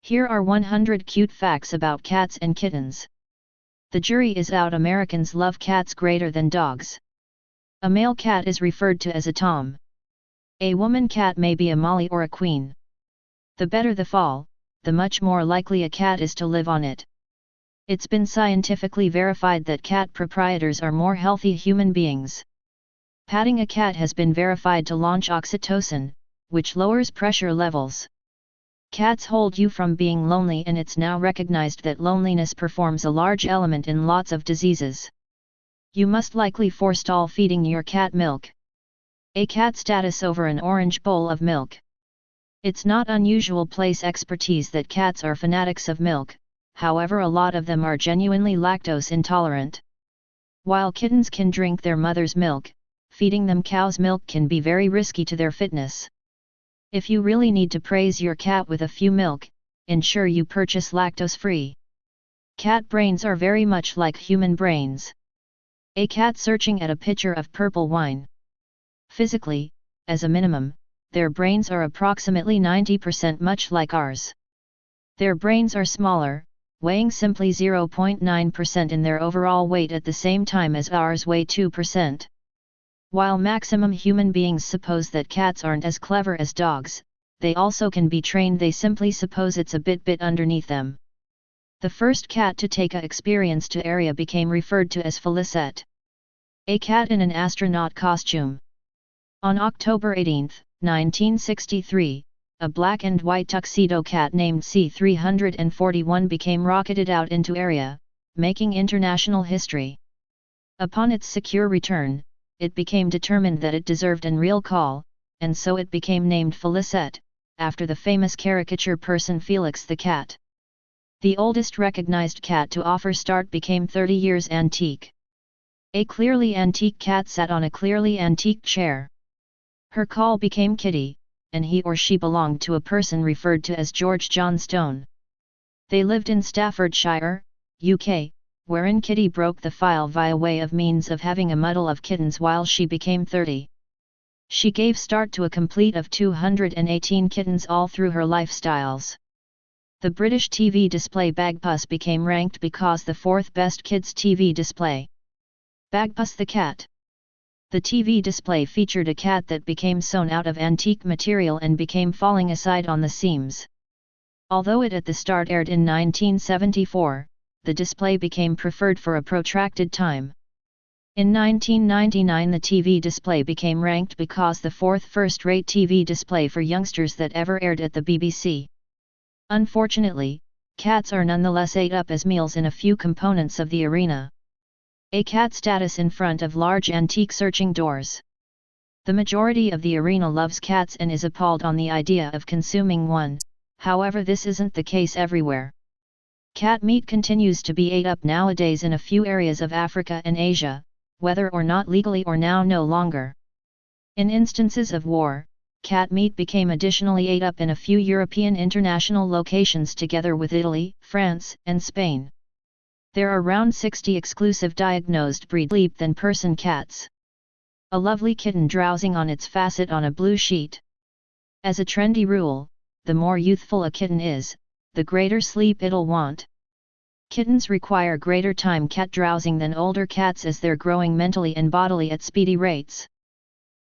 Here are 100 cute facts about cats and kittens. The jury is out. Americans love cats greater than dogs. A male cat is referred to as a tom. A woman cat may be a Molly or a queen. The better the fall, the much more likely a cat is to live on it. It's been scientifically verified that cat proprietors are more healthy human beings. Patting a cat has been verified to launch oxytocin, which lowers pressure levels. Cats hold you from being lonely, and it's now recognized that loneliness performs a large element in lots of diseases. You must likely forestall feeding your cat milk. A cat status over an orange bowl of milk. It's not unusual place expertise that cats are fanatics of milk, however a lot of them are genuinely lactose intolerant. While kittens can drink their mother's milk, feeding them cow's milk can be very risky to their fitness. If you really need to praise your cat with a few milk, ensure you purchase lactose-free. Cat brains are very much like human brains. A cat searching at a pitcher of purple wine. Physically, as a minimum, their brains are approximately 90% much like ours. Their brains are smaller, weighing simply 0.9% in their overall weight at the same time as ours weigh 2%. While maximum human beings suppose that cats aren't as clever as dogs, they also can be trained. They simply suppose it's a bit underneath them. The first cat to take a experience to area became referred to as Felicette. A cat in an astronaut costume. On October 18, 1963, a black and white tuxedo cat named C-341 became rocketed out into area, making international history. Upon its secure return, it became determined that it deserved an real call, and so it became named Felicette, after the famous caricature person Felix the cat. The oldest recognized cat to offer start became 30 years antique. A clearly antique cat sat on a clearly antique chair. Her call became Kitty, and he or she belonged to a person referred to as George John Stone. They lived in Staffordshire, UK, wherein Kitty broke the file via way of means of having a muddle of kittens while she became 30. She gave start to a complete of 218 kittens all through her lifestyles. The British TV display Bagpuss became ranked because the fourth best kids TV display. Bagpuss the cat. The TV display featured a cat that became sewn out of antique material and became falling aside on the seams. Although it at the start aired in 1974, the display became preferred for a protracted time. In 1999 the TV display became ranked because the fourth first-rate TV display for youngsters that ever aired at the BBC. Unfortunately, cats are nonetheless ate up as meals in a few components of the arena. A cat status in front of large antique searching doors. The majority of the arena loves cats and is appalled on the idea of consuming one, however this isn't the case everywhere. Cat meat continues to be ate up nowadays in a few areas of Africa and Asia, whether or not legally or now no longer. In instances of war, cat meat became additionally ate up in a few European international locations together with Italy, France, and Spain. There are around 60 exclusive diagnosed breed sleep-than-person cats. A lovely kitten drowsing on its facet on a blue sheet. As a trendy rule, the more youthful a kitten is, the greater sleep it'll want. Kittens require greater time cat drowsing than older cats as they're growing mentally and bodily at speedy rates.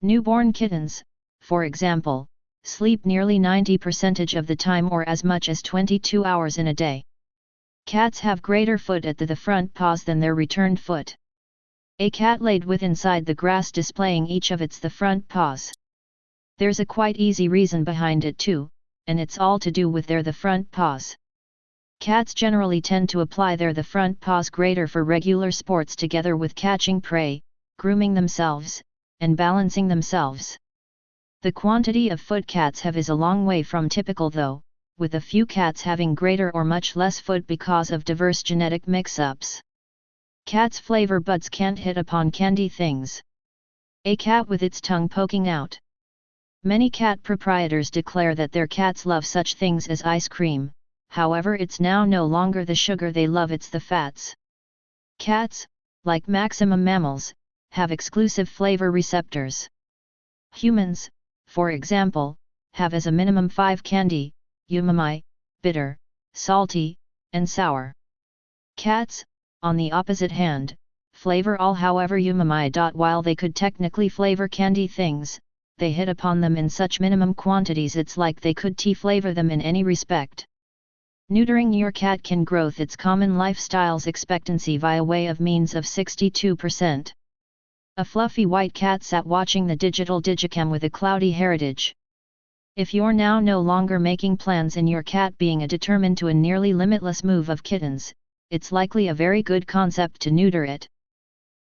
Newborn kittens, for example, sleep nearly 90% of the time or as much as 22 hours in a day. Cats have greater foot at the front paws than their returned foot. A cat laid with inside the grass displaying each of its the front paws. There's a quite easy reason behind it too, and it's all to do with the front paws. Cats generally tend to apply the front paws greater for regular sports together with catching prey, grooming themselves, and balancing themselves. The quantity of foot cats have is a long way from typical though, with a few cats having greater or much less foot because of diverse genetic mix-ups. Cats' flavor buds can't hit upon candy things. A cat with its tongue poking out. Many cat proprietors declare that their cats love such things as ice cream, however it's now no longer the sugar they love, it's the fats. Cats, like maximum mammals, have exclusive flavor receptors. Humans, for example, have as a minimum 5 candy, umami, bitter, salty, and sour. Cats, on the opposite hand, flavor all however umami. While they could technically flavor candy things, they hit upon them in such minimum quantities it's like they could flavor them in any respect. Neutering your cat can growth its common lifestyle's expectancy via way of means of 62%. A fluffy white cat sat watching the digital digicam with a cloudy heritage. If you're now no longer making plans in your cat being a determined to a nearly limitless move of kittens, it's likely a very good concept to neuter it.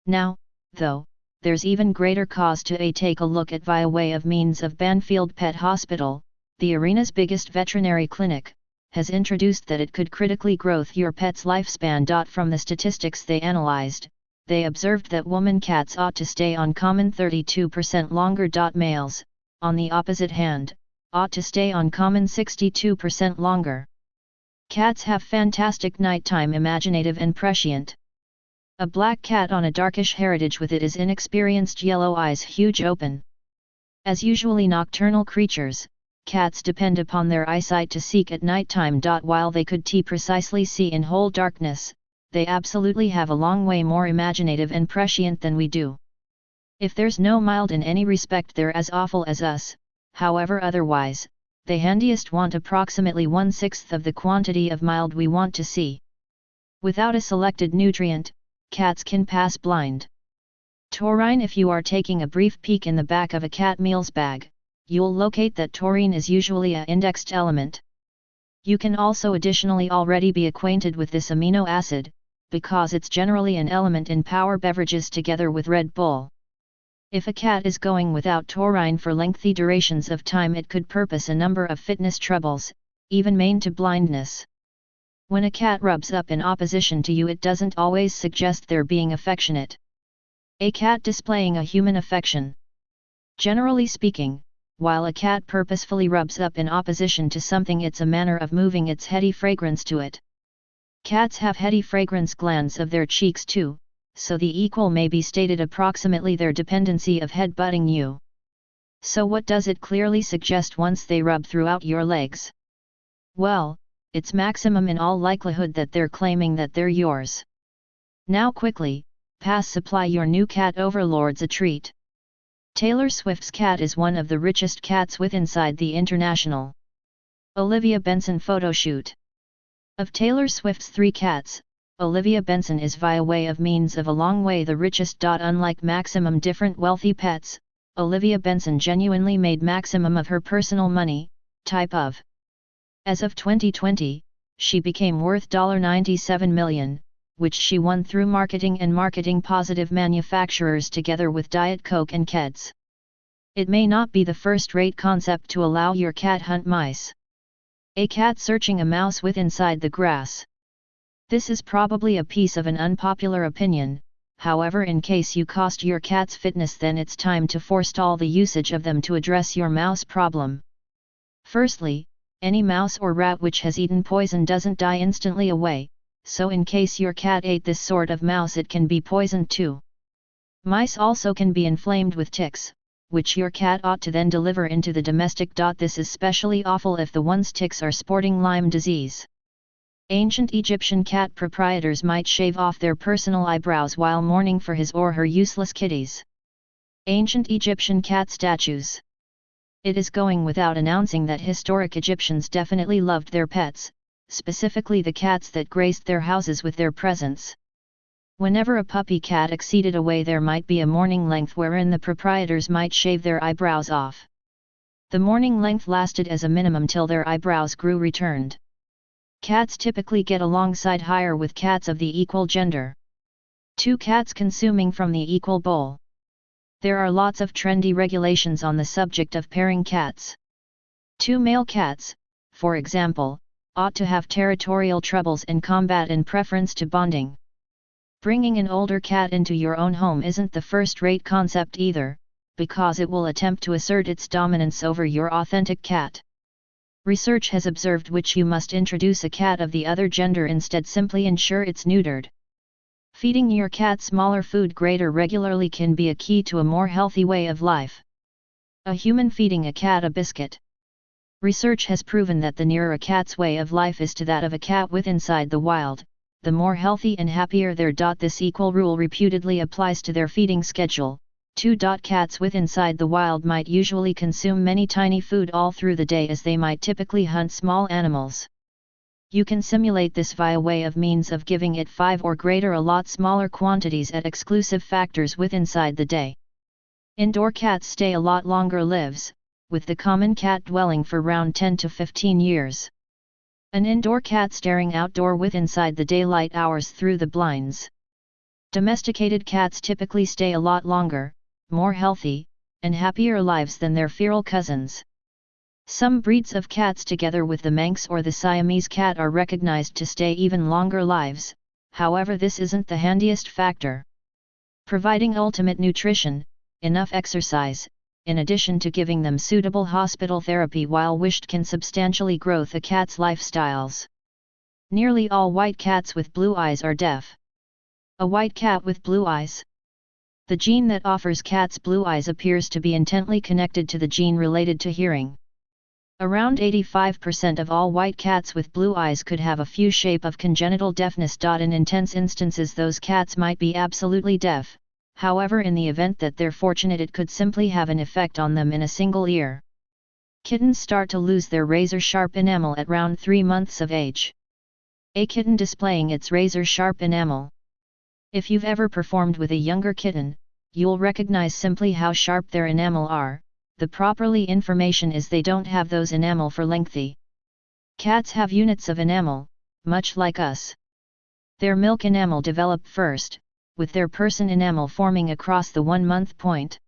Now, though, there's even greater cause to take a look at via way of means of Banfield Pet Hospital, the arena's biggest veterinary clinic, has introduced that it could critically growth your pet's lifespan. From the statistics they analyzed, they observed that woman cats ought to stay on common 32% longer. Males, on the opposite hand, ought to stay on common 62% longer. Cats have fantastic nighttime imaginative and prescient. A black cat on a darkish heritage with it is inexperienced yellow eyes huge open. As usually nocturnal creatures, cats depend upon their eyesight to seek at nighttime. While they could precisely see in whole darkness, they absolutely have a long way more imaginative and prescient than we do. If there's no mild in any respect they're as awful as us, however otherwise, they handiest want approximately 1/6 of the quantity of mild we want to see. Without a selected nutrient, cats can pass blind. Taurine. If you are taking a brief peek in the back of a cat meals bag, you'll locate that taurine is usually a indexed element. You can also additionally already be acquainted with this amino acid, because it's generally an element in power beverages together with Red Bull. If a cat is going without taurine for lengthy durations of time, it could purpose a number of fitness troubles, even main to blindness. When a cat rubs up in opposition to you, it doesn't always suggest they're being affectionate. A cat displaying a human affection. Generally speaking, while a cat purposefully rubs up in opposition to something, it's a manner of moving its heady fragrance to it. Cats have heady fragrance glands of their cheeks too, so the equal may be stated approximately their dependency of head-butting you. So what does it clearly suggest once they rub throughout your legs? Well, it's maximum in all likelihood that they're claiming that they're yours. Now quickly, supply your new cat overlords a treat. Taylor Swift's cat is one of the richest cats with inside the international Olivia Benson photoshoot. Of Taylor Swift's 3 cats, Olivia Benson is via way of means of a long way the richest. Unlike maximum different wealthy pets, Olivia Benson genuinely made maximum of her personal money, type of. As of 2020, she became worth $97 million, which she won through marketing and marketing positive manufacturers together with Diet Coke and Keds. It may not be the first-rate concept to allow your cat hunt mice. A cat searching a mouse with inside the grass. This is probably a piece of an unpopular opinion, however, in case you cost your cat's fitness, then it's time to forestall the usage of them to address your mouse problem. Firstly, any mouse or rat which has eaten poison doesn't die instantly away, so in case your cat ate this sort of mouse, it can be poisoned too. Mice also can be inflamed with ticks, which your cat ought to then deliver into the domestic. This is specially awful if the one's ticks are sporting Lyme disease. Ancient Egyptian cat proprietors might shave off their personal eyebrows while mourning for his or her useless kitties. Ancient Egyptian cat statues. It is going without announcing that historic Egyptians definitely loved their pets, specifically the cats that graced their houses with their presence. Whenever a puppy cat exceeded away, there might be a mourning length wherein the proprietors might shave their eyebrows off. The mourning length lasted as a minimum till their eyebrows grew returned. Cats typically get alongside higher with cats of the equal gender. 2 cats consuming from the equal bowl. There are lots of trendy regulations on the subject of pairing cats. 2 male cats, for example, ought to have territorial troubles in combat in preference to bonding. Bringing an older cat into your own home isn't the first-rate concept either, because it will attempt to assert its dominance over your authentic cat. Research has observed which you must introduce a cat of the other gender instead, simply ensure it's neutered. Feeding your cat smaller food greater regularly can be a key to a more healthy way of life. A human feeding a cat a biscuit. Research has proven that the nearer a cat's way of life is to that of a cat with inside the wild, the more healthy and happier their. This equal rule reputedly applies to their feeding schedule. 2. Cats with inside the wild might usually consume many tiny food all through the day, as they might typically hunt small animals. You can simulate this via way of means of giving it 5 or greater a lot smaller quantities at exclusive factors with inside the day. Indoor cats stay a lot longer lives, with the common cat dwelling for around 10 to 15 years. An indoor cat staring outdoor with inside the daylight hours through the blinds. Domesticated cats typically stay a lot longer, more healthy, and happier lives than their feral cousins. Some breeds of cats together with the Manx or the Siamese cat are recognized to stay even longer lives, however this isn't the handiest factor. Providing ultimate nutrition, enough exercise, in addition to giving them suitable hospital therapy while wished, can substantially growth a cat's lifestyles. Nearly all white cats with blue eyes are deaf. A white cat with blue eyes. The gene that offers cats blue eyes appears to be intently connected to the gene related to hearing. Around 85% of all white cats with blue eyes could have a few shape of congenital deafness. In intense instances those cats might be absolutely deaf, however in the event that they're fortunate it could simply have an effect on them in a single ear. Kittens start to lose their razor-sharp enamel at around 3 months of age. A kitten displaying its razor-sharp enamel. If you've ever performed with a younger kitten, you'll recognize simply how sharp their enamel are. The properly information is they don't have those enamel for lengthy. Cats have units of enamel, much like us. Their milk enamel develop first, with their person enamel forming across the 1-month point.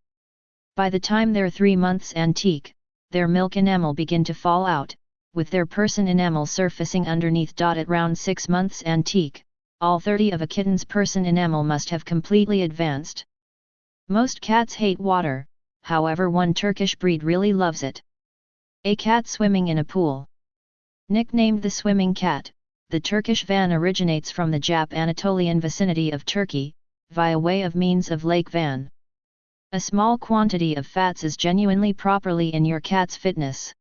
By the time they're 3 months antique, their milk enamel begin to fall out, with their person enamel surfacing underneath. At around 6 months antique, all 30 of a kitten's person enamel must have completely advanced. Most cats hate water, however one Turkish breed really loves it. A cat swimming in a pool. Nicknamed the swimming cat, the Turkish Van originates from the Jap Anatolian vicinity of Turkey, via way of means of Lake Van. A small quantity of fats is genuinely properly in your cat's fitness.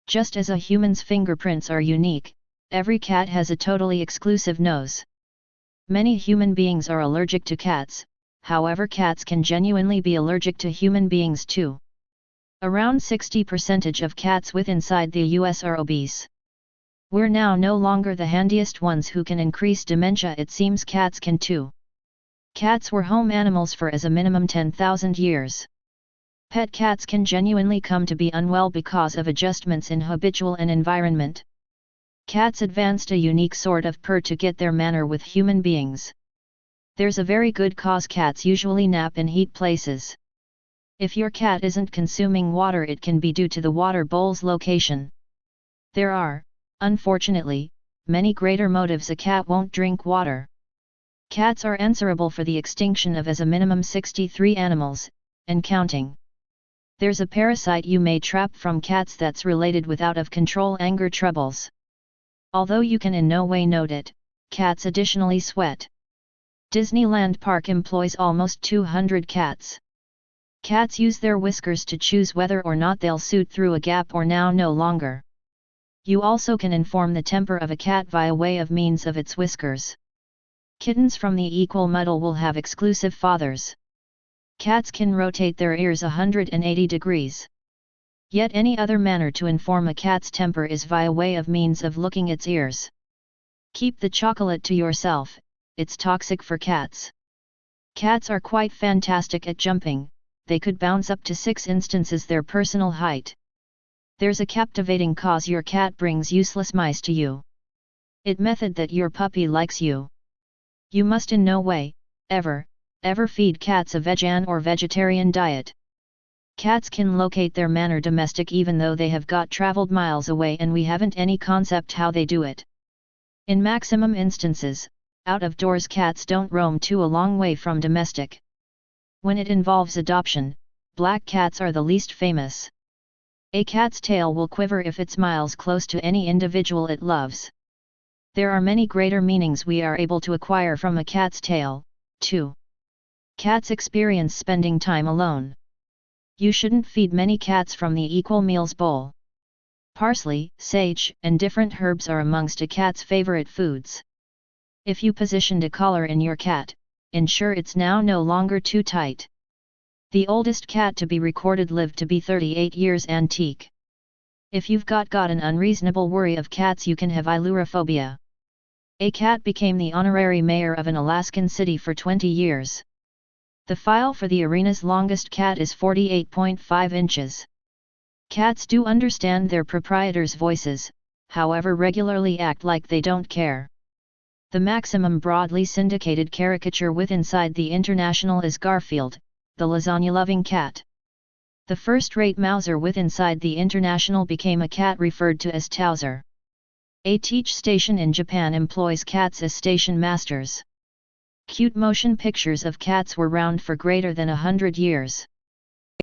Just as a human's fingerprints are unique, every cat has a totally exclusive nose. Many human beings are allergic to cats, however cats can genuinely be allergic to human beings too. Around 60% of cats with inside the US are obese. We're now no longer the handiest ones who can increase dementia, it seems cats can too. Cats were home animals for as a minimum 10,000 years. Pet cats can genuinely come to be unwell because of adjustments in habitual and environment. Cats advanced a unique sort of purr to get their manner with human beings. There's a very good cause cats usually nap in heat places. If your cat isn't consuming water, it can be due to the water bowl's location. There are, unfortunately, many greater motives a cat won't drink water. Cats are answerable for the extinction of as a minimum 63 animals, and counting. There's a parasite you may trap from cats that's related with out of control anger troubles. Although you can in no way note it, cats additionally sweat. Disneyland Park employs almost 200 cats. Cats use their whiskers to choose whether or not they'll suit through a gap or now no longer. You also can inform the temper of a cat via way of means of its whiskers. Kittens from the equal muddle will have exclusive fathers. Cats can rotate their ears 180 degrees. Yet any other manner to inform a cat's temper is via way of means of looking its ears. Keep the chocolate to yourself, it's toxic for cats. Cats are quite fantastic at jumping, they could bounce up to 6 instances their personal height. There's a captivating cause your cat brings useless mice to you. It method that your puppy likes you. You must in no way, ever feed cats a vegan or vegetarian diet. Cats can locate their manner domestic even though they have got traveled miles away and we haven't any concept how they do it. In maximum instances, out-of-doors cats don't roam too a long way from domestic. When it involves adoption, black cats are the least famous. A cat's tail will quiver if it smiles close to any individual it loves. There are many greater meanings we are able to acquire from a cat's tail, too. Cats experience spending time alone. You shouldn't feed many cats from the equal meals bowl. Parsley, sage, and different herbs are amongst a cat's favorite foods. If you positioned a collar in your cat, ensure it's now no longer too tight. The oldest cat to be recorded lived to be 38 years antique. If you've got an unreasonable worry of cats, you can have ailurophobia. A cat became the honorary mayor of an Alaskan city for 20 years. The file for the arena's longest cat is 48.5 inches. Cats do understand their proprietors' voices, however regularly act like they don't care. The maximum broadly syndicated caricature with inside the International is Garfield, the lasagna-loving cat. The first-rate Mauser with inside the International became a cat referred to as Towser. A teach station in Japan employs cats as station masters. Cute motion pictures of cats were around for greater than 100 years.